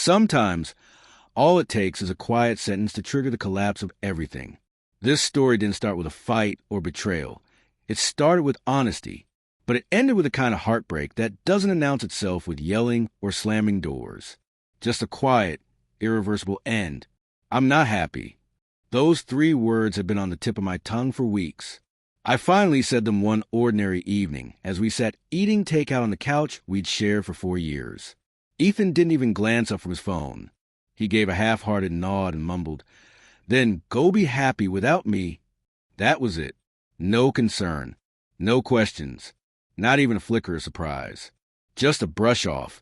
Sometimes, all it takes is a quiet sentence to trigger the collapse of everything. This story didn't start with a fight or betrayal. It started with honesty, but it ended with a kind of heartbreak that doesn't announce itself with yelling or slamming doors. Just a quiet, irreversible end. I'm not happy. Those 3 words had been on the tip of my tongue for weeks. I finally said them one ordinary evening as we sat eating takeout on the couch we'd shared for 4 years. Ethan didn't even glance up from his phone. He gave a half-hearted nod and mumbled, "Then go be happy without me." That was it. No concern. No questions. Not even a flicker of surprise. Just a brush-off,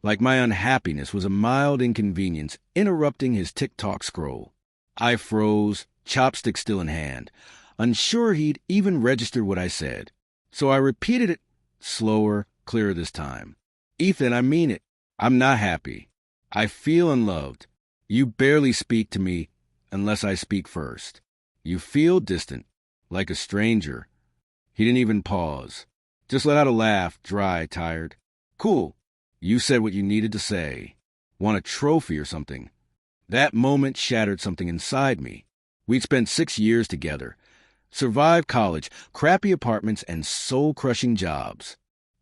like my unhappiness was a mild inconvenience interrupting his TikTok scroll. I froze, chopstick still in hand, unsure he'd even registered what I said. So I repeated it, slower, clearer this time. "Ethan, I mean it. I'm not happy. I feel unloved. You barely speak to me unless I speak first. You feel distant, like a stranger." He didn't even pause. Just let out a laugh, dry, tired. "Cool. You said what you needed to say. Want a trophy or something?" That moment shattered something inside me. We'd spent 6 years together. Survived college, crappy apartments, and soul-crushing jobs.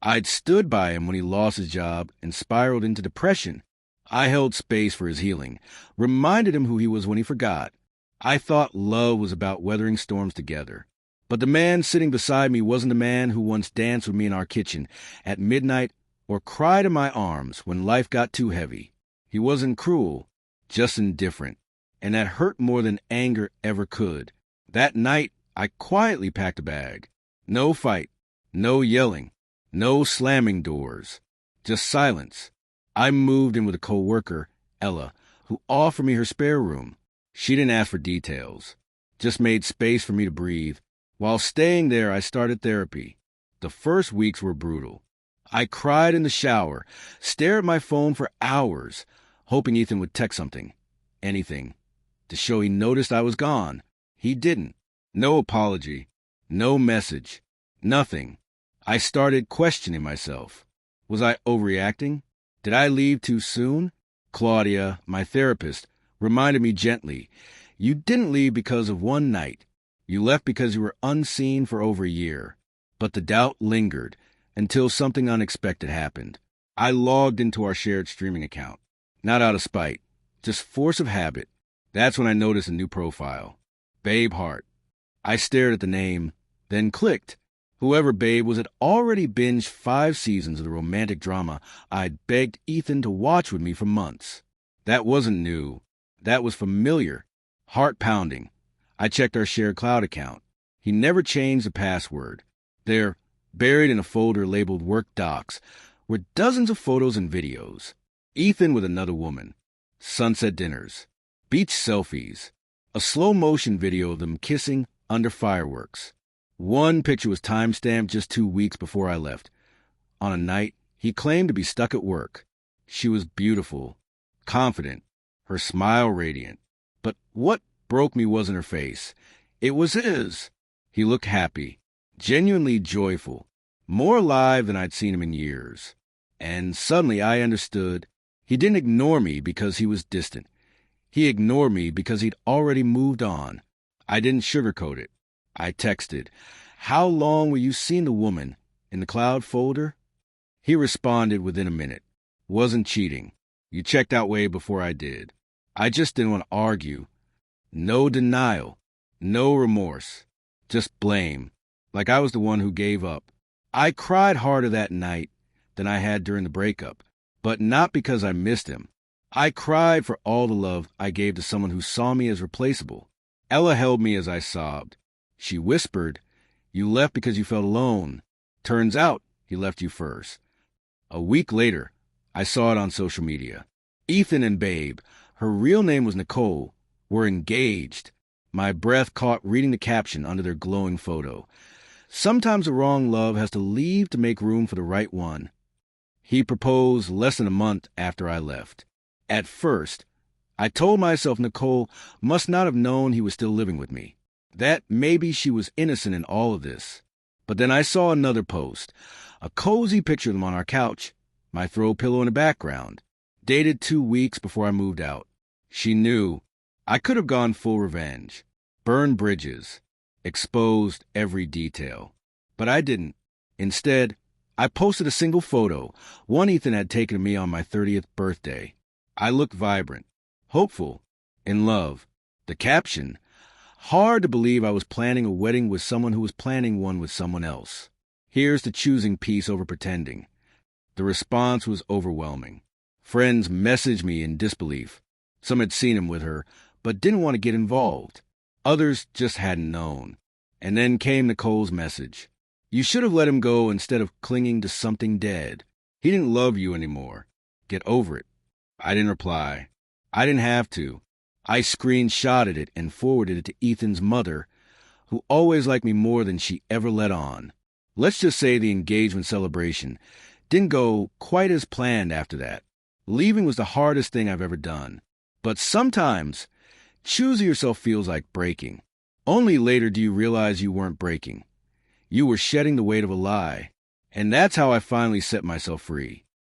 I'd stood by him when he lost his job and spiraled into depression. I held space for his healing, reminded him who he was when he forgot. I thought love was about weathering storms together. But the man sitting beside me wasn't the man who once danced with me in our kitchen at midnight or cried in my arms when life got too heavy. He wasn't cruel, just indifferent, and that hurt more than anger ever could. That night, I quietly packed a bag. No fight, no yelling, no slamming doors, just silence. I moved in with a co-worker, Ella, who offered me her spare room. She didn't ask for details, just made space for me to breathe. While staying there, I started therapy. The first weeks were brutal. I cried in the shower, stared at my phone for hours, hoping Ethan would text something, anything, to show he noticed I was gone. He didn't. No apology, no message, nothing. I started questioning myself. Was I overreacting? Did I leave too soon? Claudia, my therapist, reminded me gently, "You didn't leave because of one night. You left because you were unseen for over a year." But the doubt lingered until something unexpected happened. I logged into our shared streaming account. Not out of spite, just force of habit. That's when I noticed a new profile. Babe Hart. I stared at the name, then clicked. Whoever Babe was had already binged 5 seasons of the romantic drama I'd begged Ethan to watch with me for months. That wasn't new. That was familiar. Heart-pounding. I checked our shared cloud account. He never changed the password. There, buried in a folder labeled Work Docs, were dozens of photos and videos. Ethan with another woman. Sunset dinners. Beach selfies. A slow-motion video of them kissing under fireworks. One picture was time-stamped just 2 weeks before I left. On a night, he claimed to be stuck at work. She was beautiful, confident, her smile radiant. But what broke me wasn't her face. It was his. He looked happy, genuinely joyful, more alive than I'd seen him in years. And suddenly I understood. He didn't ignore me because he was distant. He ignored me because he'd already moved on. I didn't sugarcoat it. I texted, "How long were you seeing the woman? In the cloud folder?" He responded within a minute. "Wasn't cheating. You checked out way before I did. I just didn't want to argue." No denial. No remorse. Just blame. Like I was the one who gave up. I cried harder that night than I had during the breakup. But not because I missed him. I cried for all the love I gave to someone who saw me as replaceable. Ella held me as I sobbed. She whispered, "You left because you felt alone. Turns out he left you first." A week later, I saw it on social media. Ethan and Babe, her real name was Nicole, were engaged. My breath caught reading the caption under their glowing photo. Sometimes the wrong love has to leave to make room for the right one. He proposed less than a month after I left. At first, I told myself Nicole must not have known he was still living with me, that maybe she was innocent in all of this. But then I saw another post, a cozy picture of them on our couch, my throw pillow in the background. Dated 2 weeks before I moved out. She knew. I could have gone full revenge. Burned bridges. Exposed every detail. But I didn't. Instead, I posted a single photo, one Ethan had taken of me on my 30th birthday. I looked vibrant, hopeful, in love. The caption, hard to believe I was planning a wedding with someone who was planning one with someone else. Here's to choosing peace over pretending. The response was overwhelming. Friends messaged me in disbelief. Some had seen him with her, but didn't want to get involved. Others just hadn't known. And then came Nicole's message. You should have let him go instead of clinging to something dead. He didn't love you anymore. Get over it. I didn't reply. I didn't have to. I screenshotted it and forwarded it to Ethan's mother, who always liked me more than she ever let on. Let's just say the engagement celebration didn't go quite as planned after that. Leaving was the hardest thing I've ever done. But sometimes, choosing yourself feels like breaking. Only later do you realize you weren't breaking. You were shedding the weight of a lie. And that's how I finally set myself free.